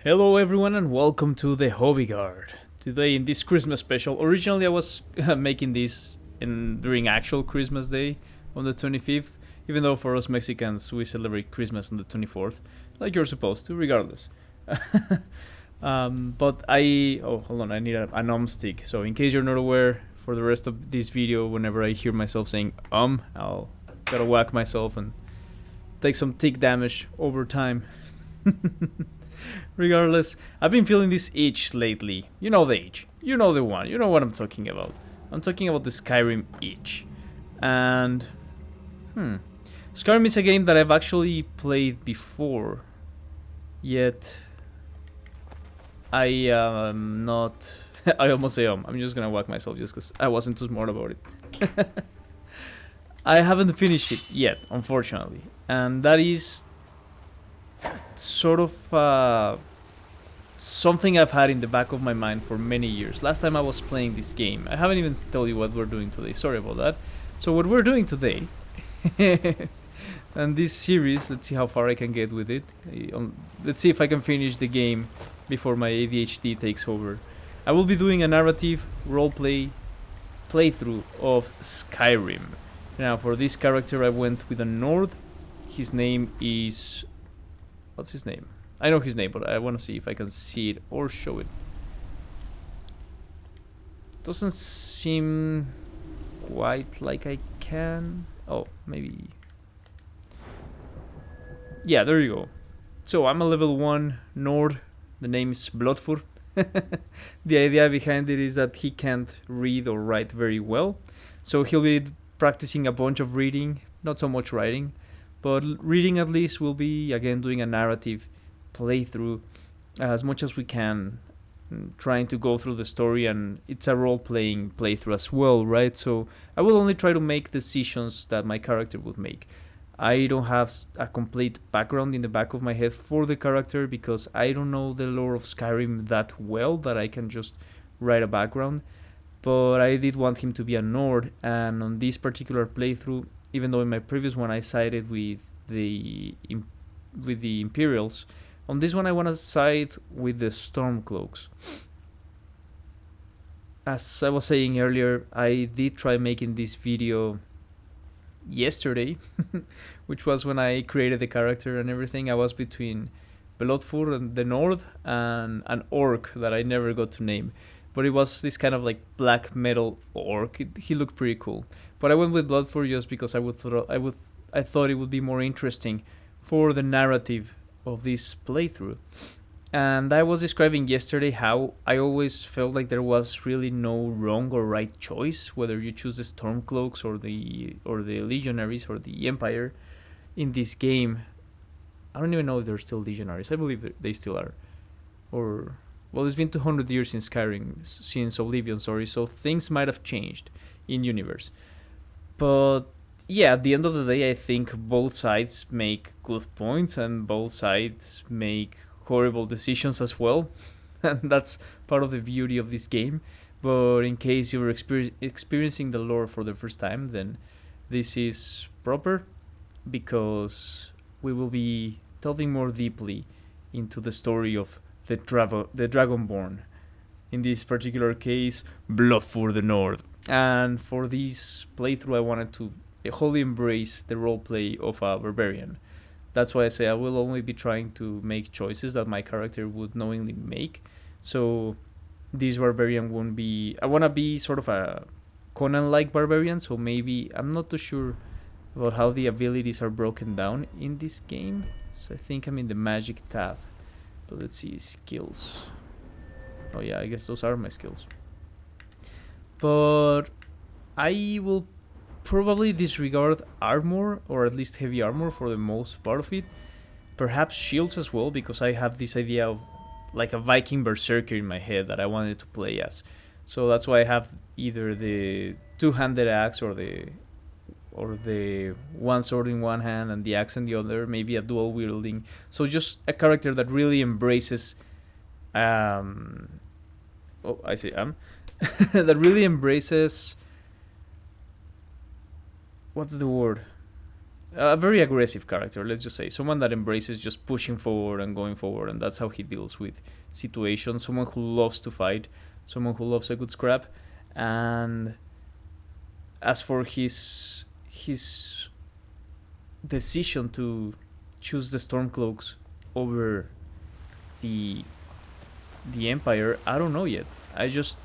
Hello everyone and welcome to the Hobby Guard. Today in this Christmas special, originally I was making this during actual Christmas Day on the 25th, even though for us Mexicans we celebrate Christmas on the 24th, like you're supposed to, regardless. Hold on, I need an stick. So in case you're not aware, for the rest of this video, whenever I hear myself saying I'll gotta whack myself and take some tick damage over time. Regardless, I've been feeling this itch lately. You know the itch. You know the one. You know what I'm talking about. I'm talking about the Skyrim itch. And, Skyrim is a game that I've actually played before. Yet, I am not... I almost say I'm just gonna whack myself just because I wasn't too smart about it. I haven't finished it yet, unfortunately. And that is sort of something I've had in the back of my mind for many years. Last time I was playing this game, I haven't even told you what we're doing today. Sorry about that. So what we're doing today, and this series, let's see how far I can get with it. Let's see if I can finish the game before my ADHD takes over. I will be doing a narrative roleplay playthrough of Skyrim. Now, for this character, I went with a Nord. His name is... What's his name? I know his name, but I want to see if I can see it or show it. Doesn't seem quite like I can. Oh, maybe. Yeah, there you go. So I'm a level 1 Nord. The name is Bloodfur. The idea behind it is that he can't read or write very well. So he'll be practicing a bunch of reading, not so much writing. But reading at least will be, again, doing a narrative playthrough as much as we can, trying to go through the story, and it's a role-playing playthrough as well, right? So I will only try to make decisions that my character would make. I don't have a complete background in the back of my head for the character because I don't know the lore of Skyrim that well that I can just write a background. But I did want him to be a Nord, and on this particular playthrough, even though in my previous one I sided with the Imperials, on this one I want to side with the Stormcloaks. As I was saying earlier, I did try making this video yesterday, which was when I created the character and everything. I was between Belotfur and the North and an orc that I never got to name. But it was this kind of like black metal orc. He looked pretty cool. But I went with Bloodfur just because I thought it would be more interesting for the narrative of this playthrough. And I was describing yesterday how I always felt like there was really no wrong or right choice, whether you choose the Stormcloaks or the Legionaries or the Empire in this game. I don't even know if they're still Legionaries. I believe they still are. Or... Well, it's been 200 years since Skyrim, since Oblivion, so things might have changed in universe. But yeah, at the end of the day, I think both sides make good points and both sides make horrible decisions as well. And that's part of the beauty of this game. But in case you're experiencing the lore for the first time, then this is proper because we will be delving more deeply into the story of the Dragonborn. In this particular case, Bloodfur the North. And for this playthrough, I wanted to wholly embrace the roleplay of a barbarian. That's why I say I will only be trying to make choices that my character would knowingly make. So this barbarian won't be... I want to be sort of a Conan-like barbarian, so maybe... I'm not too sure about how the abilities are broken down in this game. So I think I'm in the magic tab. But let's see, skills. Oh yeah, I guess those are my skills. But I will probably disregard armor, or at least heavy armor for the most part of it. Perhaps shields as well, because I have this idea of like a Viking Berserker in my head that I wanted to play as. So that's why I have either the two-handed axe or the one sword in one hand and the axe in the other, maybe a dual wielding. So just a character that really embraces that really embraces, what's the word? a very aggressive character, let's just say. Someone that embraces just pushing forward and going forward, and that's how he deals with situations. Someone who loves to fight, someone who loves a good scrap. And as for his decision to choose the Stormcloaks over the Empire, I don't know yet. I just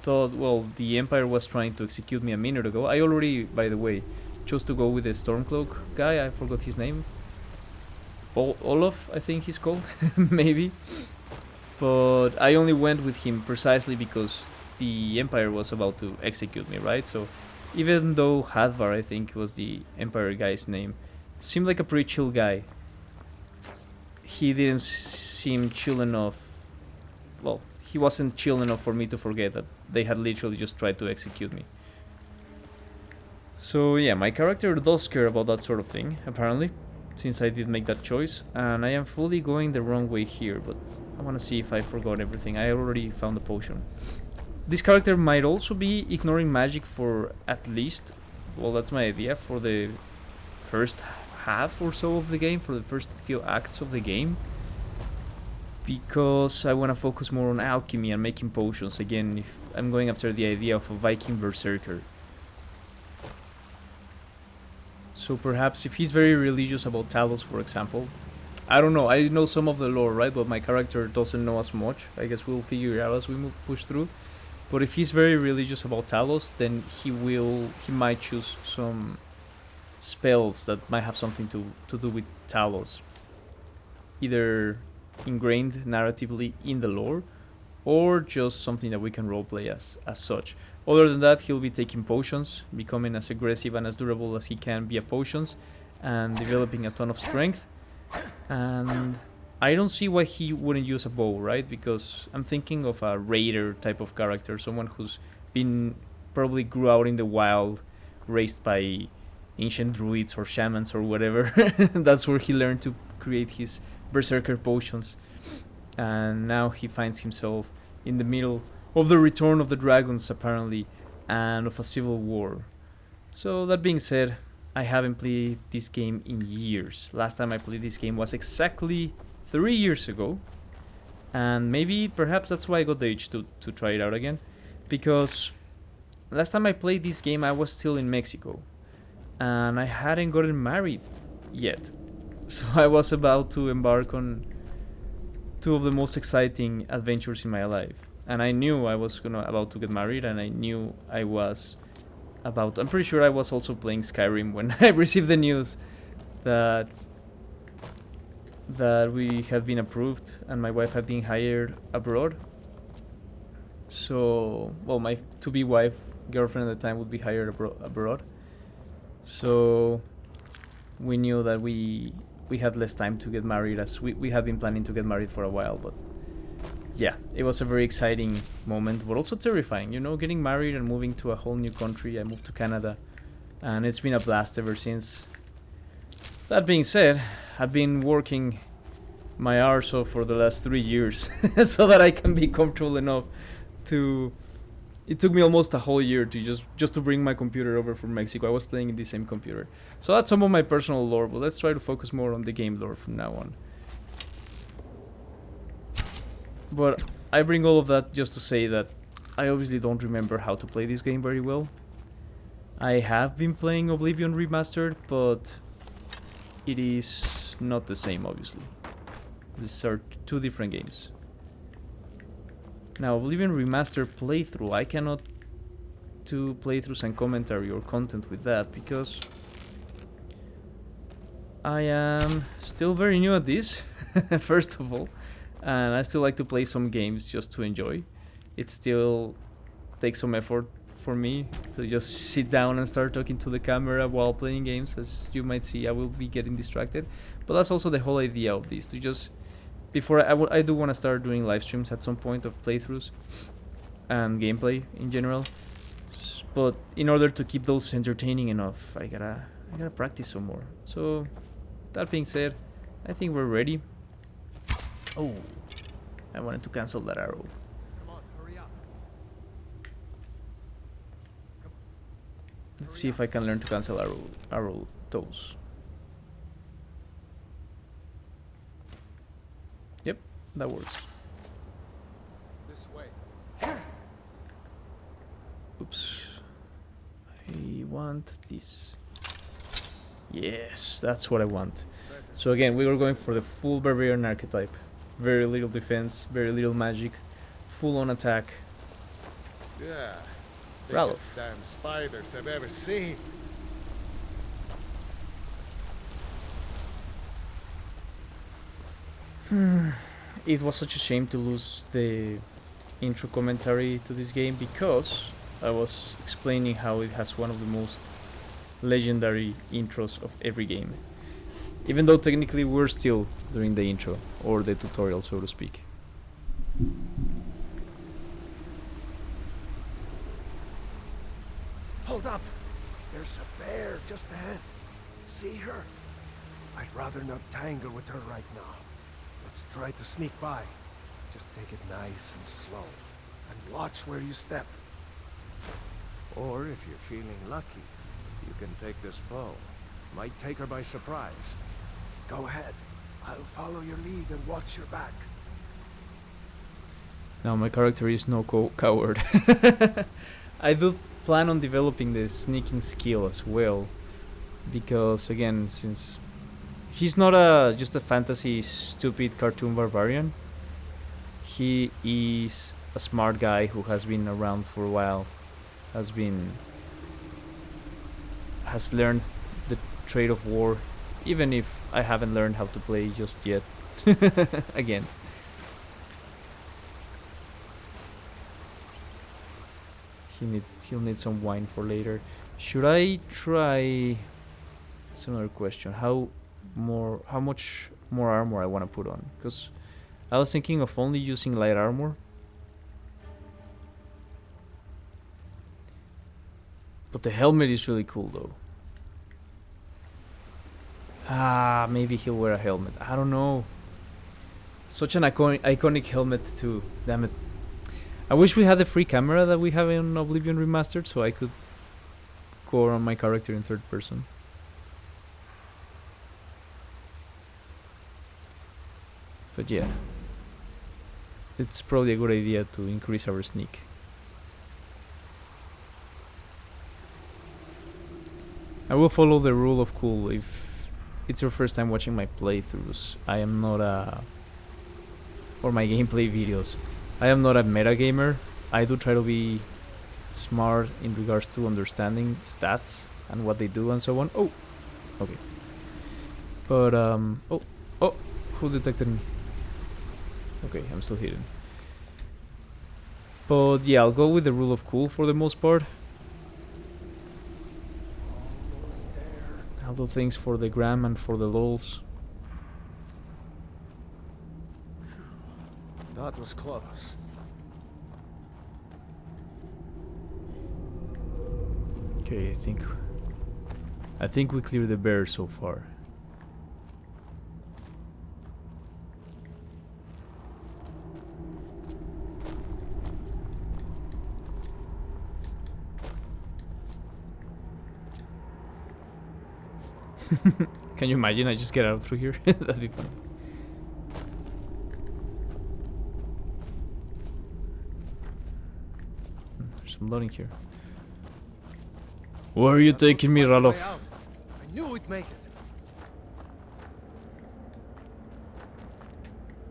thought, well, the Empire was trying to execute me a minute ago. I already, by the way, chose to go with the Stormcloak guy. I forgot his name. Olaf, I think he's called, maybe. But I only went with him precisely because the Empire was about to execute me, right? So even though Hadvar, I think was the Empire guy's name, seemed like a pretty chill guy, he didn't seem chill enough. Well, he wasn't chill enough for me to forget that they had literally just tried to execute me. So yeah, my character does care about that sort of thing, apparently, since I did make that choice, and I am fully going the wrong way here, but I want to see if I forgot everything. I already found the potion. This character might also be ignoring magic for at least, well, that's my idea, for the first half or so of the game, for the first few acts of the game, because I want to focus more on alchemy and making potions. Again, if I'm going after the idea of a Viking Berserker. So perhaps if he's very religious about Talos, for example, I don't know, I know some of the lore, right, but my character doesn't know as much. I guess we'll figure it out as we push through. But if he's very religious about Talos, then he might choose some spells that might have something to do with Talos, either ingrained narratively in the lore, or just something that we can roleplay as such. Other than that, he'll be taking potions, becoming as aggressive and as durable as he can via potions, and developing a ton of strength. And I don't see why he wouldn't use a bow, right? Because I'm thinking of a raider type of character, someone who's been probably grew out in the wild, raised by ancient druids or shamans or whatever. That's where he learned to create his berserker potions. And now he finds himself in the middle of the return of the dragons, apparently, and of a civil war. So that being said, I haven't played this game in years. Last time I played this game was exactly 3 years ago, and maybe perhaps that's why I got the itch to try it out again, because last time I played this game I was still in Mexico and I hadn't gotten married yet. So I was about to embark on two of the most exciting adventures in my life, and I knew I was about to get married, and I knew I'm pretty sure I was also playing Skyrim when I received the news that we had been approved and my wife had been hired abroad. So, well, my to-be wife, girlfriend at the time, would be hired abroad. So we knew that we had less time to get married, as we had been planning to get married for a while. But yeah, it was a very exciting moment, but also terrifying, getting married and moving to a whole new country. I moved to Canada, and it's been a blast ever since. That being said, I've been working my arse off for the last 3 years so that I can be comfortable enough to... It took me almost a whole year to just to bring my computer over from Mexico. I was playing in the same computer. So that's some of my personal lore, but let's try to focus more on the game lore from now on. But I bring all of that just to say that I obviously don't remember how to play this game very well. I have been playing Oblivion Remastered, but it is not the same, obviously. These are two different games. Now, Oblivion Remastered playthrough, I cannot do playthroughs and commentary or content with that because I am still very new at this, first of all, and I still like to play some games just to enjoy. It still takes some effort for me to just sit down and start talking to the camera while playing games. As you might see, I will be getting distracted, but that's also the whole idea of this, to just... Before I do want to start doing live streams at some point of playthroughs and gameplay in general, but in order to keep those entertaining enough, I gotta practice some more. So that being said, I think we're ready. Oh, I wanted to cancel that arrow. Come on, hurry up. Let's see if I can learn to cancel arrow those. Yep, that works. This way. Oops. I want this. Yes, that's what I want. So again, we were going for the full barbarian archetype. Very little defense, very little magic, full on attack. Yeah. Ralph. Biggest damn spiders I've ever seen. It was such a shame to lose the intro commentary to this game because I was explaining how it has one of the most legendary intros of every game. Even though technically we're still during the intro, or the tutorial, so to speak. Hold up! There's a bear just ahead. See her? I'd rather not tangle with her right now. Let's try to sneak by. Just take it nice and slow. And watch where you step. Or if you're feeling lucky, you can take this bow. Might take her by surprise. Go ahead. I'll follow your lead and watch your back. Now my character is no coward. I do plan on developing the sneaking skill as well, because again, since he's not just a fantasy stupid cartoon barbarian, he is a smart guy who has been around for a while, has learned the trade of war, even if I haven't learned how to play just yet. Again. He'll need some wine for later. Should I try? That's another question. How much more armor I want to put on? Because I was thinking of only using light armor. But the helmet is really cool though. Maybe he'll wear a helmet. I don't know. Such an iconic helmet too. Damn it. I wish we had the free camera that we have in Oblivion Remastered, so I could go around my character in third person. But yeah, it's probably a good idea to increase our sneak. I will follow the rule of cool. If it's your first time watching my playthroughs, I am not or my gameplay videos, I am not a metagamer. I do try to be smart in regards to understanding stats and what they do and so on. Oh, okay. But oh, who detected me? Okay, I'm still hidden. But yeah, I'll go with the rule of cool for the most part. Almost there. I'll do things for the gram and for the lols. That was close. Okay, I think we cleared the bear so far. Can you imagine I just get out through here? That'd be funny. There's some loading here. Where are you taking me, Ralof? I knew we'd make it.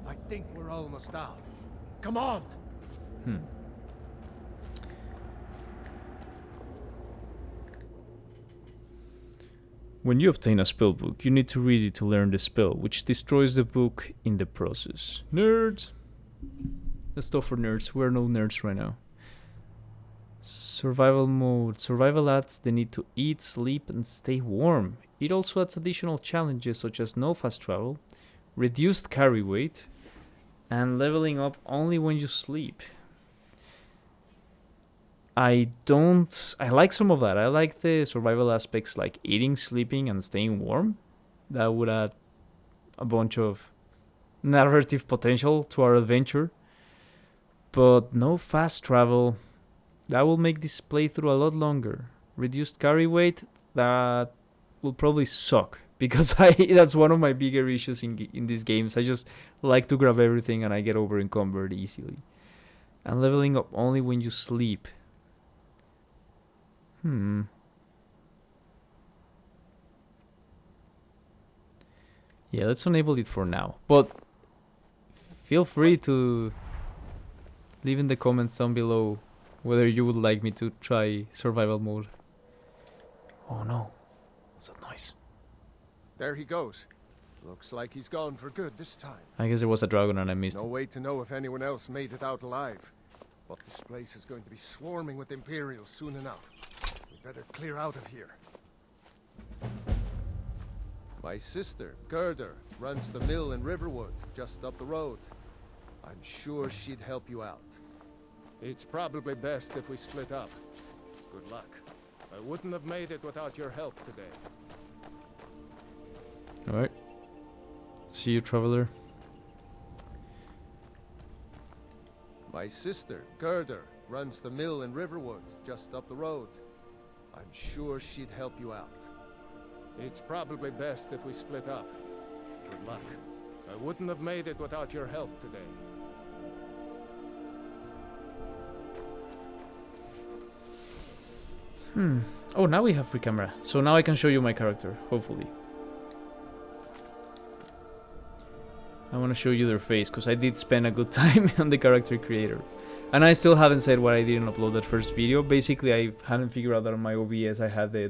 I think we're almost out. Come on! When you obtain a spell book, you need to read it to learn the spell, which destroys the book in the process. Nerds! That's stuff for nerds. We're no nerds right now. Survival mode. Survival adds the need to eat, sleep, and stay warm. It also adds additional challenges such as no fast travel, reduced carry weight, and leveling up only when you sleep. I like some of that. I like the survival aspects like eating, sleeping, and staying warm. That would add a bunch of narrative potential to our adventure. But no fast travel. That will make this playthrough a lot longer. Reduced carry weight, that will probably suck because that's one of my bigger issues in these games. I just like to grab everything and I get over encumbered easily. And leveling up only when you sleep. Yeah, let's enable it for now. But feel free to leave in the comments down below whether you would like me to try survival mode. Oh no. What's that noise? There he goes. Looks like he's gone for good this time. I guess there was a dragon and I missed No it. way to know if anyone else made it out alive. But this place is going to be swarming with Imperials soon enough. We better clear out of here. My sister, Gerder, runs the mill in Riverwood, just up the road. I'm sure she'd help you out. It's probably best if we split up. Good luck. I wouldn't have made it without your help today. Alright. See you, traveler. My sister, Gerder, runs the mill in Riverwood, just up the road. I'm sure she'd help you out. It's probably best if we split up. Good luck. I wouldn't have made it without your help today. Oh, now we have free camera. So now I can show you my character, hopefully. I want to show you their face, because I did spend a good time on the character creator. And I still haven't said why I didn't upload that first video. Basically, I hadn't figured out that on my OBS I had the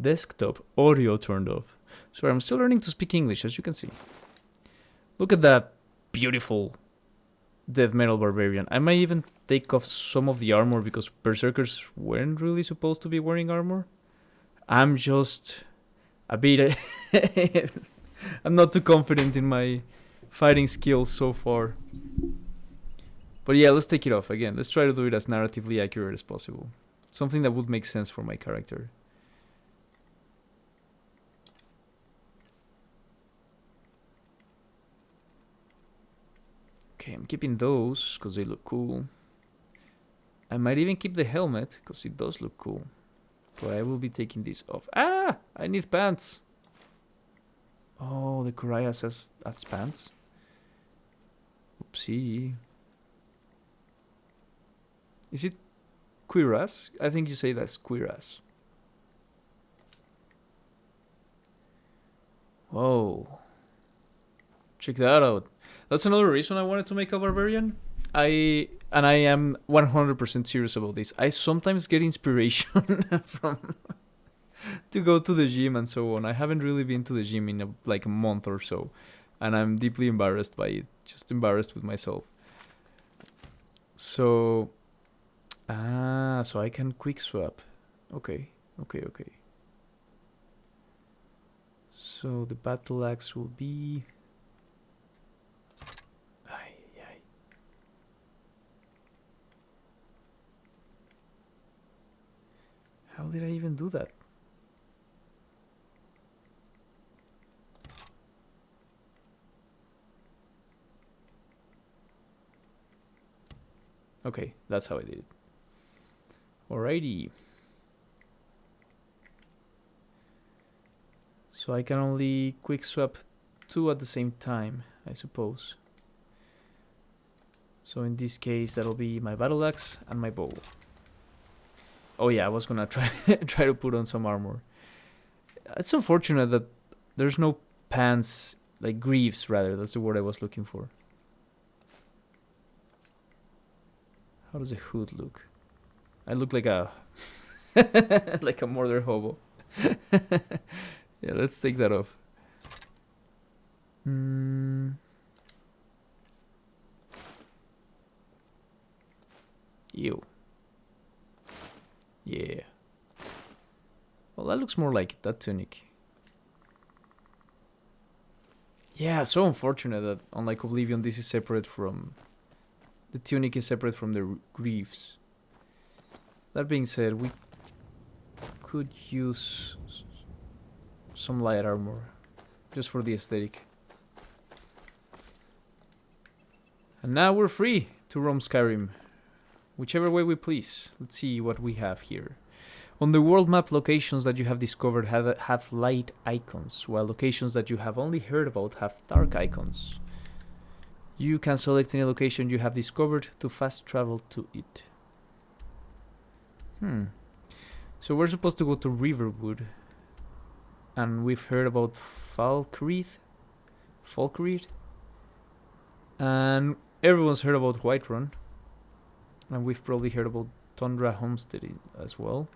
desktop audio turned off. So I'm still learning to speak English, as you can see. Look at that beautiful death metal barbarian. I might even take off some of the armor because berserkers weren't really supposed to be wearing armor. I'm just a bit... I'm not too confident in my fighting skills so far. But yeah, let's take it off again. Let's try to do it as narratively accurate as possible. Something that would make sense for my character. Okay, I'm keeping those because they look cool. I might even keep the helmet because it does look cool. But I will be taking this off. Ah! I need pants! Oh, the Kuraya says that's pants. Oopsie. Is it cuirass? I think you say that's cuirass. Whoa. Check that out. That's another reason I wanted to make a barbarian. I am 100% serious about this. I sometimes get inspiration from to go to the gym and so on. I haven't really been to the gym in like a month or so, and I'm deeply embarrassed by it. Just embarrassed with myself. So, so I can quick swap. Okay. So the battle axe will be. How did I even do that? Okay, that's how I did it. Alrighty. So I can only quick swap two at the same time, I suppose. So in this case, that'll be my battle axe and my bow. Oh yeah, I was gonna try to put on some armor. It's unfortunate that there's no pants, like greaves rather, that's the word I was looking for. How does a hood look? I look like a like a murder hobo. Yeah, let's take that off. Ew. Yeah. Well, that looks more like that tunic. Yeah, so unfortunate that unlike Oblivion, this is separate from... The tunic is separate from the greaves. That being said, we could use some light armor just for the aesthetic. And now we're free to roam Skyrim, whichever way we please. Let's see what we have here. On the world map, locations that you have discovered have light icons, while locations that you have only heard about have dark icons. You can select any location you have discovered to fast travel to it. So we're supposed to go to Riverwood. And we've heard about Falkreath. And everyone's heard about Whiterun. And we've probably heard about Tundra Homestead as well.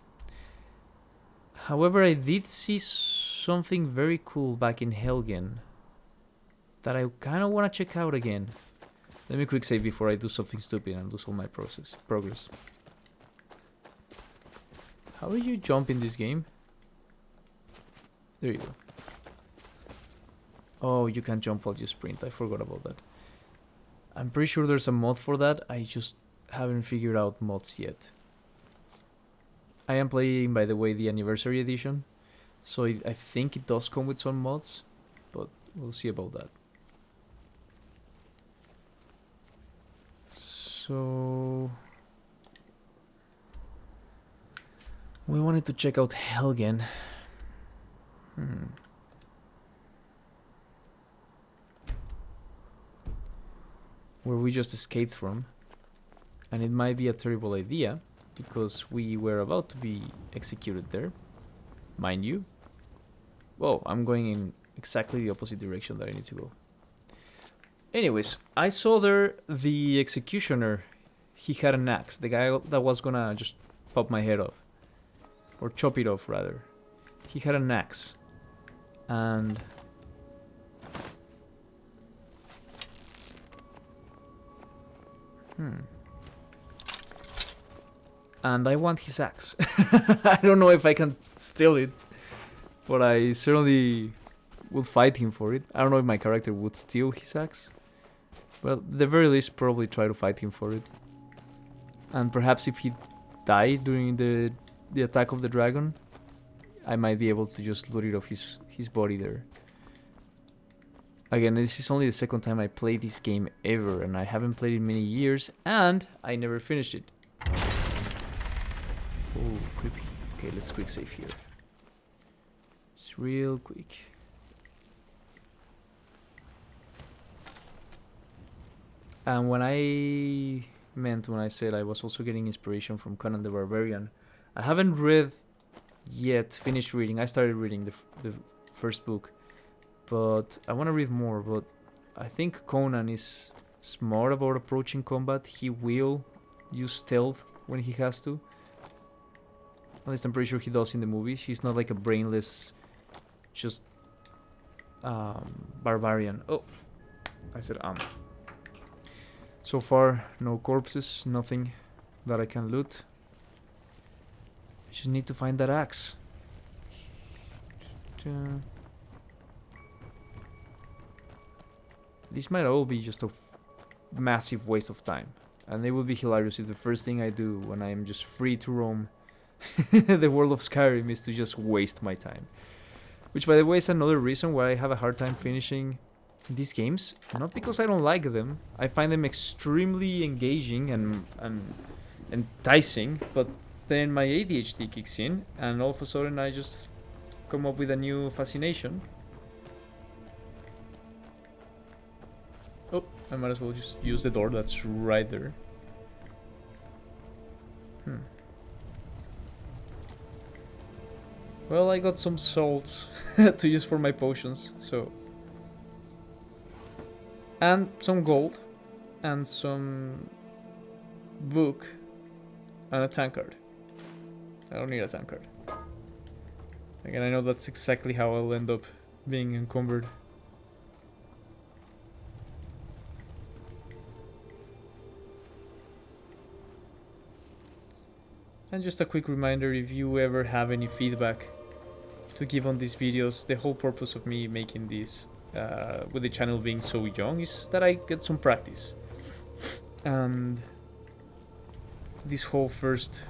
However, I did see something very cool back in Helgen that I kind of want to check out again. Let me quick save before I do something stupid and lose all my progress. How do you jump in this game? There you go. Oh, you can jump while you sprint. I forgot about that. I'm pretty sure there's a mod for that. I just haven't figured out mods yet. I am playing, by the way, the Anniversary Edition. So I think it does come with some mods. But we'll see about that. So we wanted to check out Helgen. Where we just escaped from. And it might be a terrible idea, because we were about to be executed there. Mind you. Whoa, I'm going in exactly the opposite direction that I need to go. Anyways, I saw there the executioner. He had an axe. The guy that was gonna just pop my head off. Or chop it off, rather. He had an axe. And and I want his axe. I don't know if I can steal it, but I certainly would fight him for it. I don't know if my character would steal his axe, but at the very least probably try to fight him for it. And perhaps if he died during the attack of the dragon, I might be able to just loot it off his body there. Again, this is only the second time I played this game ever, and I haven't played it in many years, and I never finished it. Oh, creepy. Okay, let's quick save here. Just real quick. And when I said I was also getting inspiration from Conan the Barbarian, I haven't finished reading. I started reading the first book, but I want to read more. But I think Conan is smart about approaching combat. He will use stealth when he has to. At least I'm pretty sure he does in the movies. He's not like a brainless, just barbarian. Oh, I said So far, no corpses, nothing that I can loot. I just need to find that axe. This might all be just a massive waste of time. And it would be hilarious if the first thing I do when I am just free to roam the world of Skyrim is to just waste my time. Which, by the way, is another reason why I have a hard time finishing these games. Not because I don't like them. I find them extremely engaging and enticing. But then my ADHD kicks in, and all of a sudden I just come up with a new fascination. Oh, I might as well just use the door that's right there. Well, I got some salts to use for my potions, so... And some gold, and some book, and a tankard. I don't need a tankard. Again, I know that's exactly how I'll end up being encumbered. And just a quick reminder, if you ever have any feedback to give on these videos, the whole purpose of me making this, with the channel being so young, is that I get some practice. And this whole first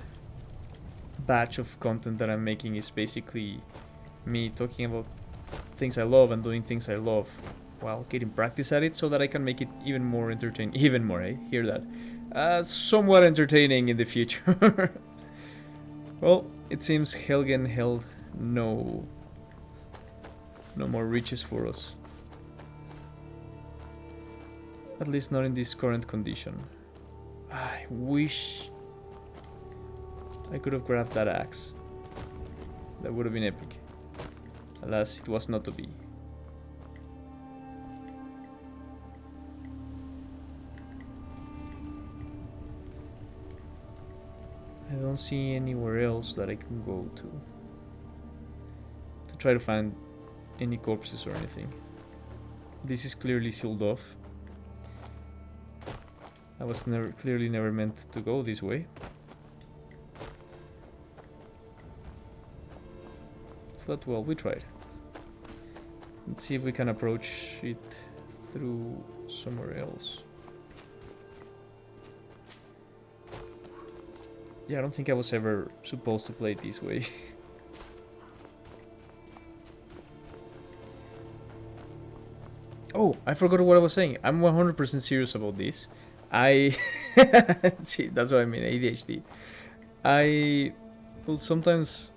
batch of content that I'm making is basically me talking about things I love and doing things I love while getting practice at it, so that I can make it even more entertaining. Even more, eh? Hear that? Somewhat entertaining in the future. Well, It seems Helgen held no more riches for us. At least not in this current condition. I wish I could have grabbed that axe. That would have been epic. Alas, it was not to be. I don't see anywhere else that I can go to try to find any corpses or anything. This is clearly sealed off. I was clearly never meant to go this way. But well, we tried. Let's see if we can approach it through somewhere else. Yeah, I don't think I was ever supposed to play it this way. Oh, I forgot what I was saying. I'm 100% serious about this. See, that's what I mean, ADHD. I will sometimes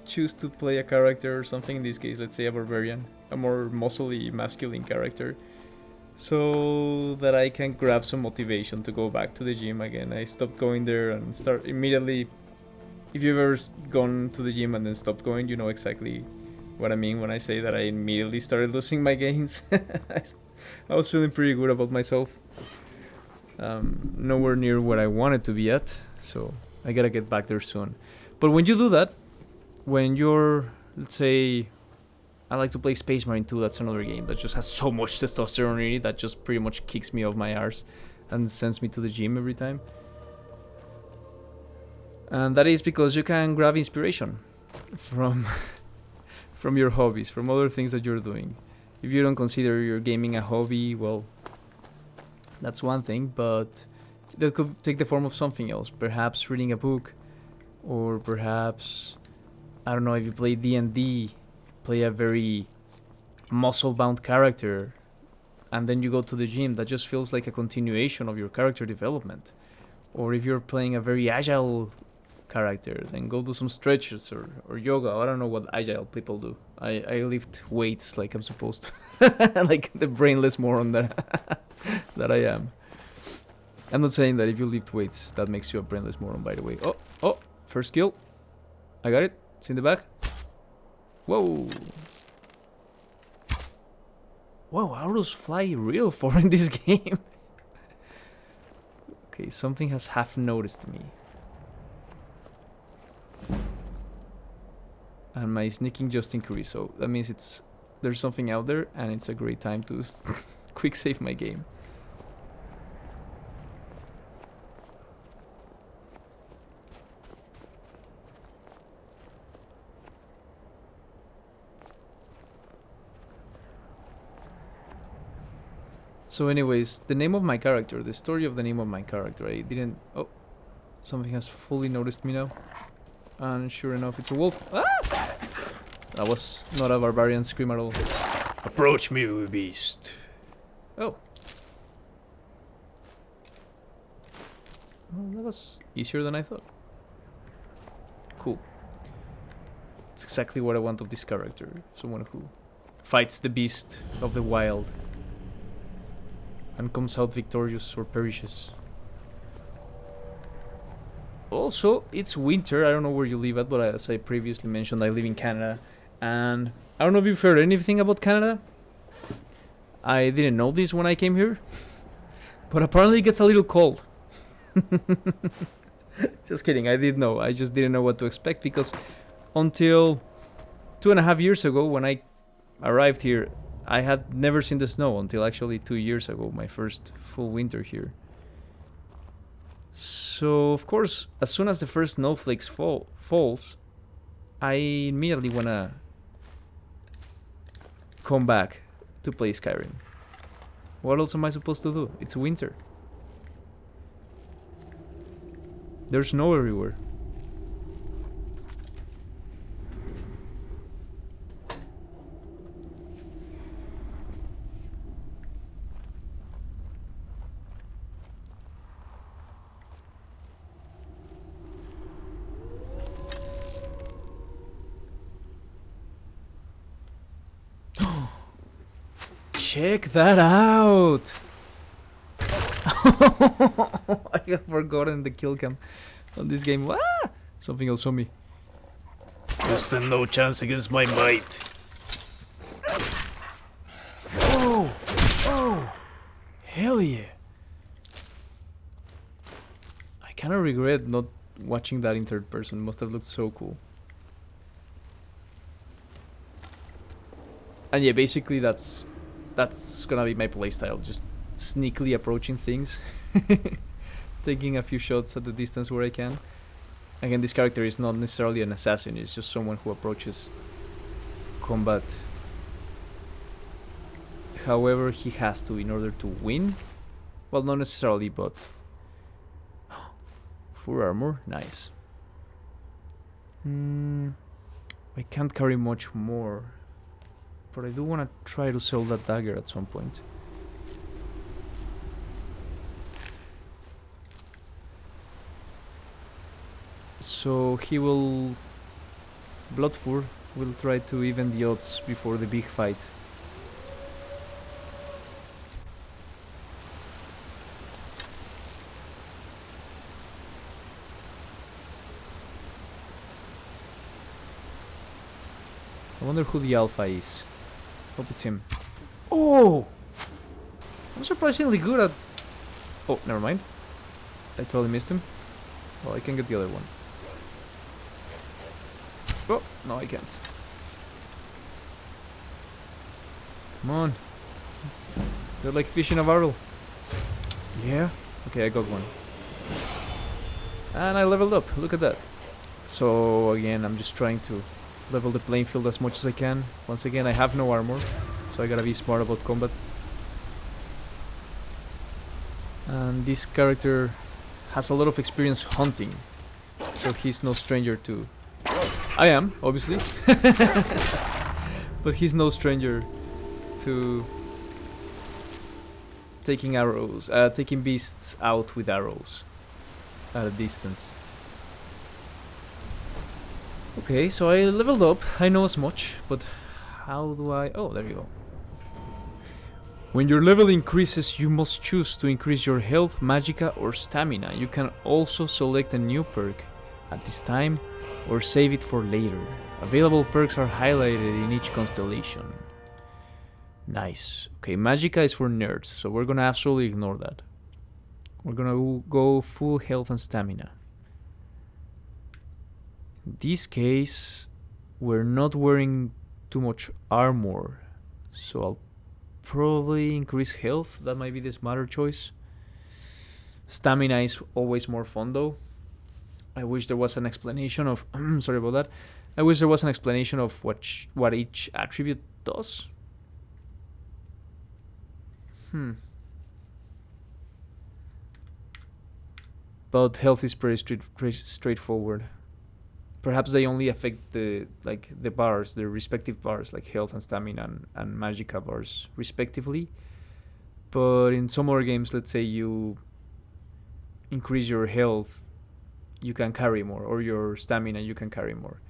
choose to play a character or something, in this case, let's say a barbarian, a more muscly, masculine character, so that I can grab some motivation to go back to the gym again. I stopped going there and start immediately. If you've ever gone to the gym and then stopped going, you know exactly what I mean when I say that I immediately started losing my gains. I was feeling pretty good about myself. Nowhere near where I wanted to be at, so I gotta get back there soon. But when you do that, when you're, let's say, I like to play Space Marine 2, that's another game that just has so much testosterone in it that just pretty much kicks me off my arse and sends me to the gym every time. And that is because you can grab inspiration from from your hobbies, from other things that you're doing. If you don't consider your gaming a hobby, well, that's one thing, but that could take the form of something else. Perhaps reading a book, or perhaps, I don't know, if you play D&D, play a very muscle-bound character, and then you go to the gym. That just feels like a continuation of your character development. Or if you're playing a very agile character, then go do some stretches or yoga. I don't know what agile people do. I lift weights like I'm supposed to. Like the brainless moron that that I am. I'm not saying that if you lift weights that makes you a brainless moron, by the way. Oh, first kill. I got it. It's in the back. Whoa. Whoa, arrows fly real far in this game. Okay, something has half noticed me. And my sneaking just increased, so that means there's something out there, and it's a great time to quick save my game. So anyways, the name of my character, the story of the name of my character, I didn't... Oh, something has fully noticed me now. And sure enough, it's a wolf. Ah! That was not a barbarian scream at all. Approach me, beast. Oh. Well, that was easier than I thought. Cool. It's exactly what I want of this character. Someone who fights the beast of the wild and comes out victorious or perishes. Also, it's winter. I don't know where you live at, but as I previously mentioned, I live in Canada. And I don't know if you've heard anything about Canada. I didn't know this when I came here. But apparently it gets a little cold. Just kidding, I did know. I just didn't know what to expect, because until 2.5 years ago, when I arrived here, I had never seen the snow until actually 2 years ago, my first full winter here. So, of course, as soon as the first snowflakes falls, I immediately wanna come back to play Skyrim. What else am I supposed to do? It's winter. There's snow everywhere. Check that out! I have forgotten the kill cam on this game. Ah! Something else on me. You stand no chance against my might. Oh! Oh! Hell yeah! I kinda regret not watching that in third person. Must have looked so cool. And yeah, basically that's gonna be my playstyle. Just sneakily approaching things. Taking a few shots at the distance where I can. Again, this character is not necessarily an assassin, it's just someone who approaches combat however he has to in order to win. Well, not necessarily, but full armor, nice. I can't carry much more, but I do want to try to sell that dagger at some point. So he will... Bloodfur will try to even the odds before the big fight. I wonder who the alpha is. Hope it's him. Oh! I'm surprisingly good at... Oh, never mind. I totally missed him. Well, I can get the other one. Oh, no I can't. Come on. They're like fish in a barrel. Yeah? Okay, I got one. And I leveled up, look at that. So again, I'm just trying to level the playing field as much as I can. Once again, I have no armor, so I gotta be smart about combat. And this character has a lot of experience hunting, so he's no stranger to... I am, obviously. But he's no stranger to taking arrows, taking beasts out with arrows at a distance. Okay, so I leveled up, I know as much, but how do I... Oh, there you go. When your level increases, you must choose to increase your health, magicka or stamina. You can also select a new perk at this time or save it for later. Available perks are highlighted in each constellation. Nice. Okay, magicka is for nerds, so we're gonna absolutely ignore that. We're gonna go full health and stamina. In this case, we're not wearing too much armor, so I'll probably increase health. That might be the smarter choice. Stamina is always more fun though. I wish there was an explanation of... sorry about that. I wish there was an explanation of what each attribute does. But health is pretty straightforward. Perhaps they only affect the bars, the respective bars, like health and stamina and magicka bars, respectively. But in some other games, let's say you increase your health, you can carry more, or your stamina, you can carry more.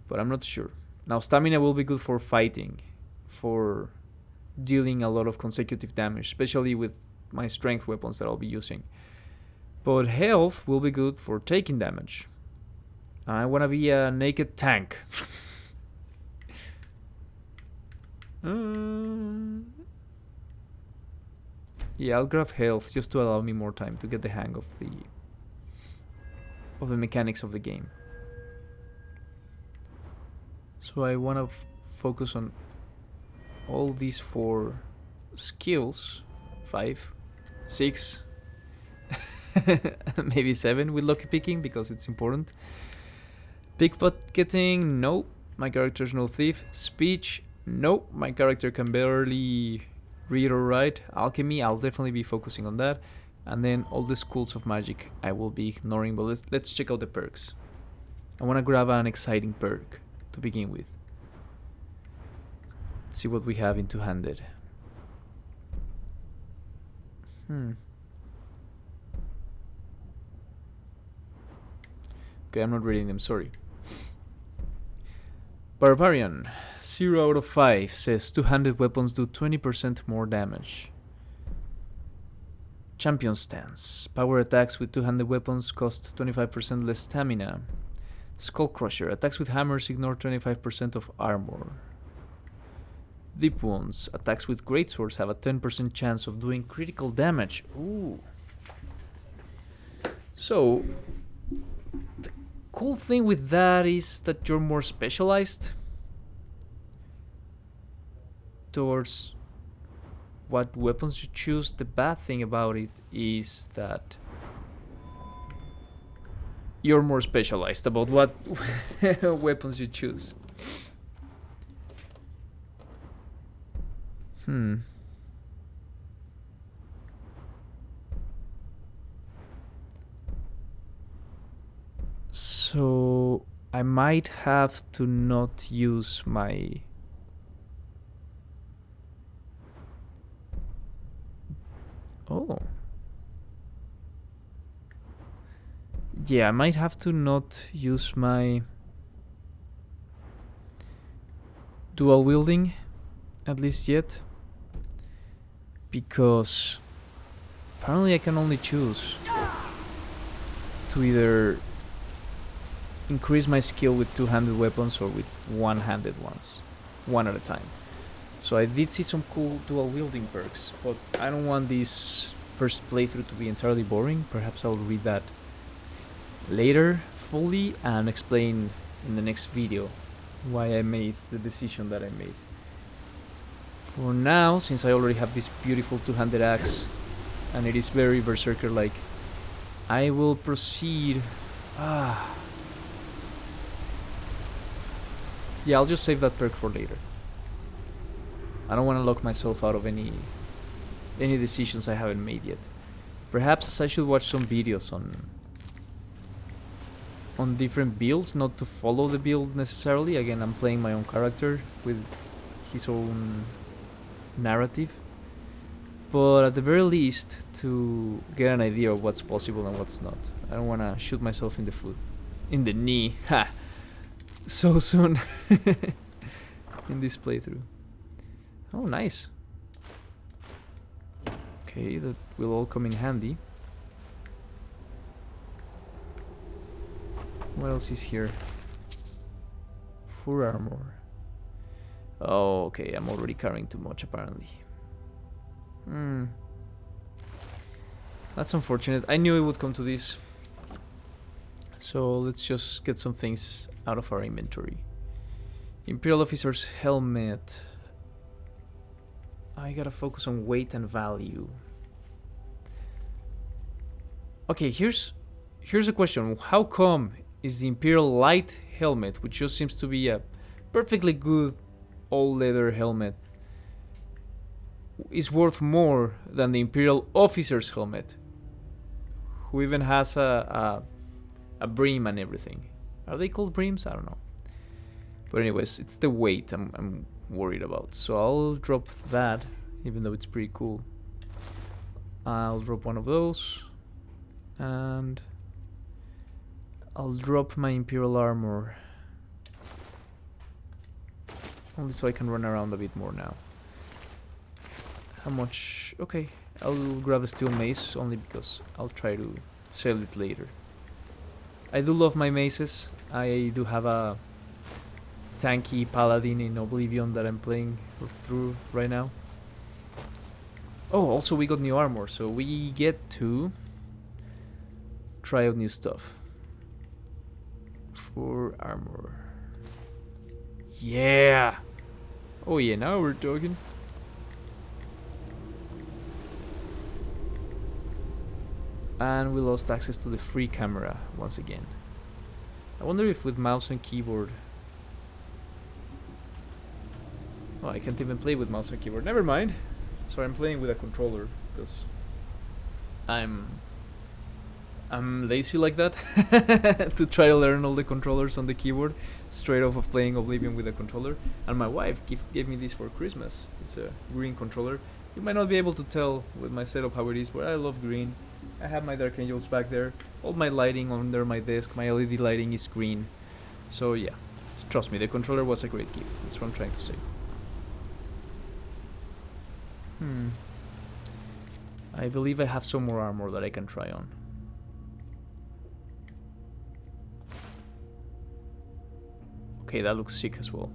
But I'm not sure. Now, stamina will be good for fighting, for dealing a lot of consecutive damage, especially with my strength weapons that I'll be using. But health will be good for taking damage. I want to be a naked tank. Yeah, I'll grab health just to allow me more time to get the hang of the mechanics of the game. So I want to focus on all these 4 skills. 5, 6, maybe 7 with lucky picking because it's important. Pickpocketing, no, my character's no thief. Speech, no, my character can barely read or write. Alchemy, I'll definitely be focusing on that. And then all the schools of magic I will be ignoring, but let's check out the perks. I want to grab an exciting perk to begin with. Let's see what we have in two-handed. Okay, I'm not reading them, sorry. Barbarian, 0 out of 5, says two-handed weapons do 20% more damage. Champion stance, power attacks with two-handed weapons cost 25% less stamina. Skull Crusher, attacks with hammers ignore 25% of armor. Deep Wounds, attacks with greatswords have a 10% chance of doing critical damage. Ooh. So, the cool thing with that is that you're more specialized towards what weapons you choose. The bad thing about it is that you're more specialized about what weapons you choose. So I might have to not use my yeah, I might have to not use my dual wielding, at least yet, because apparently I can only choose to either increase my skill with two-handed weapons or with one-handed ones, one at a time. So I did see some cool dual wielding perks, but I don't want this first playthrough to be entirely boring. Perhaps I'll read that later fully and explain in the next video why I made the decision that I made. For now, since I already have this beautiful two-handed axe and it is very Berserker like, I will proceed. Yeah, I'll just save that perk for later. I don't want to lock myself out of any decisions I haven't made yet. Perhaps I should watch some videos on different builds, not to follow the build necessarily. Again, I'm playing my own character with his own narrative, but at the very least to get an idea of what's possible and what's not. I don't want to shoot myself in the foot, in the knee, ha, so soon in this playthrough. Oh, nice. Okay, that will all come in handy. What else is here? Full armor. Oh, okay, I'm already carrying too much apparently. That's unfortunate. I knew it would come to this. So let's just get some things out of our inventory. Imperial Officer's helmet. I gotta focus on weight and value. Okay, here's a question. How come is the Imperial Light helmet, which just seems to be a perfectly good all leather helmet, is worth more than the Imperial Officer's helmet, who even has a brim and everything? Are they called brims? I don't know. But anyways, it's the weight I'm worried about. So I'll drop that, even though it's pretty cool. I'll drop one of those, and I'll drop my Imperial armor, only so I can run around a bit more now. How much? Okay, I'll grab a steel mace only because I'll try to sell it later. I do love my maces. I do have a tanky paladin in Oblivion that I'm playing through right now. Oh, also we got new armor, so we get to try out new stuff. For armor. Yeah! Oh yeah, now we're talking. And we lost access to the free camera once again. I wonder if with mouse and keyboard... Oh, I can't even play with mouse and keyboard. Never mind. So I'm playing with a controller because I'm lazy like that to try to learn all the controllers on the keyboard straight off of playing Oblivion with a controller. And my wife gave me this for Christmas. It's a green controller. You might not be able to tell with my setup how it is, but I love green. I have my Dark Angels back there. All my lighting under my desk, my LED lighting is green. So yeah, Trust me, the controller was a great gift. That's what I'm trying to say. I believe I have some more armor that I can try on. Okay, that looks sick as well.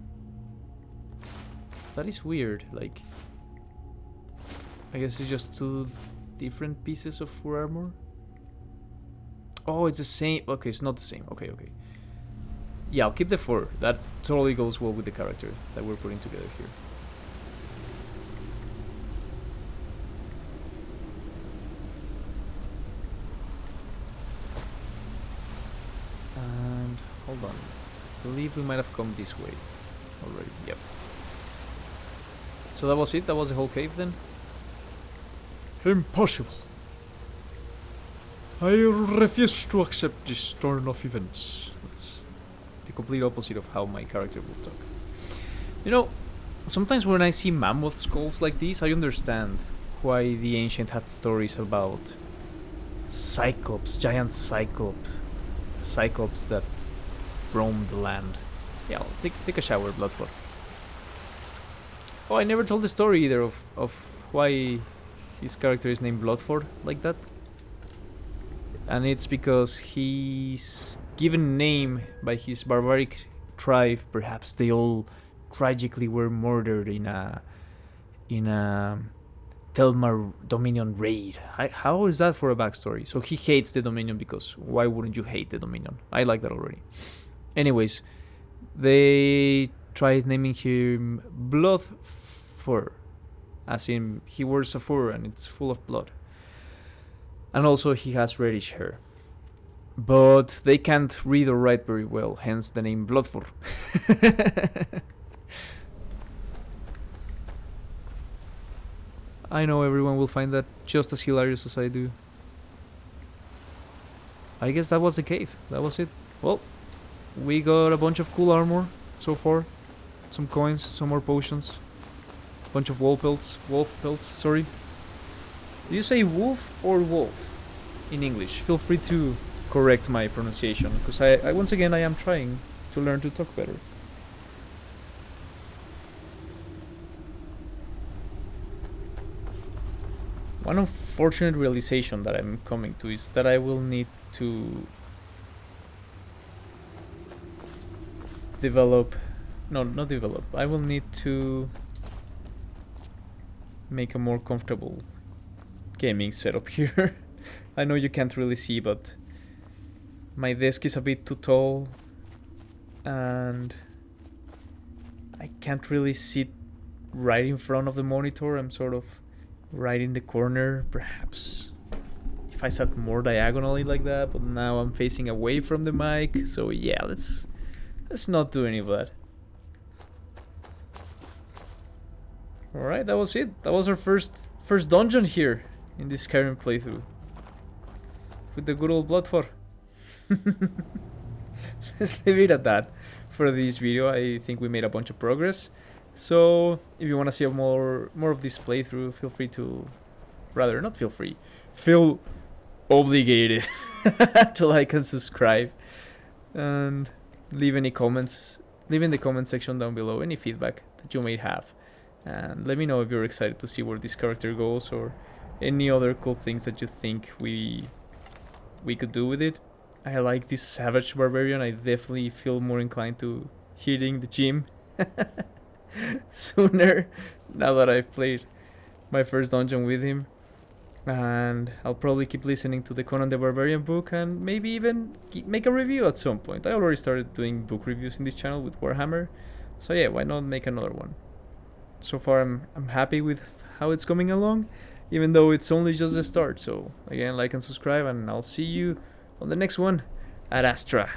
That is weird, like... I guess it's just two different pieces of full armor? Oh, it's the same. Okay, it's not the same. Okay. Yeah, I'll keep the 4. That totally goes well with the character that we're putting together here. And hold on. I believe we might have come this way already. Yep. So that was it? That was the whole cave then? Impossible. I refuse to accept this turn of events. That's the complete opposite of how my character will talk. You know, sometimes when I see mammoth skulls like these, I understand why the ancient had stories about cyclops, giant cyclops that roam the land. Yeah, I'll take a shower, Bloodford. Oh, I never told the story either of why his character is named Bloodford like that. And it's because he's given name by his barbaric tribe. Perhaps they all tragically were murdered in a Telmar Dominion raid. How is that for a backstory? So he hates the Dominion because why wouldn't you hate the Dominion? I like that already. Anyways, they tried naming him Bloodfur, as in he wears a fur and it's full of blood. And also he has reddish hair. But they can't read or write very well, hence the name Bloodfur. I know everyone will find that just as hilarious as I do. I guess that was the cave. That was it. Well, we got a bunch of cool armor so far. Some coins, some more potions. Bunch of wolf pelts, sorry. Do you say wolf or wolf in English? Feel free to correct my pronunciation, because I once again I am trying to learn to talk better. One unfortunate realization that I'm coming to is that I will need to I will need to make a more comfortable gaming setup here. I know you can't really see, but my desk is a bit too tall and I can't really sit right in front of the monitor. I'm sort of right in the corner. Perhaps if I sat more diagonally like that, but now I'm facing away from the mic. So yeah, let's not do any of that. Alright, that was it. That was our first dungeon here in this Skyrim playthrough. With the good old Bloodfur. Let's leave it at that for this video. I think we made a bunch of progress. So if you want to see more of this playthrough, feel free to... Rather, not feel free. Feel obligated to like and subscribe. And leave any comments. Leave in the comment section down below any feedback that you may have. And let me know if you're excited to see where this character goes, or any other cool things that you think we could do with it. I like this savage barbarian. I definitely feel more inclined to hitting the gym sooner now that I've played my first dungeon with him. And I'll probably keep listening to the Conan the Barbarian book and maybe even make a review at some point. I already started doing book reviews in this channel with Warhammer, so yeah, why not make another one? So far I'm happy with how it's coming along, even though it's only just the start. So again, like and subscribe, and I'll see you on the next one at Astra.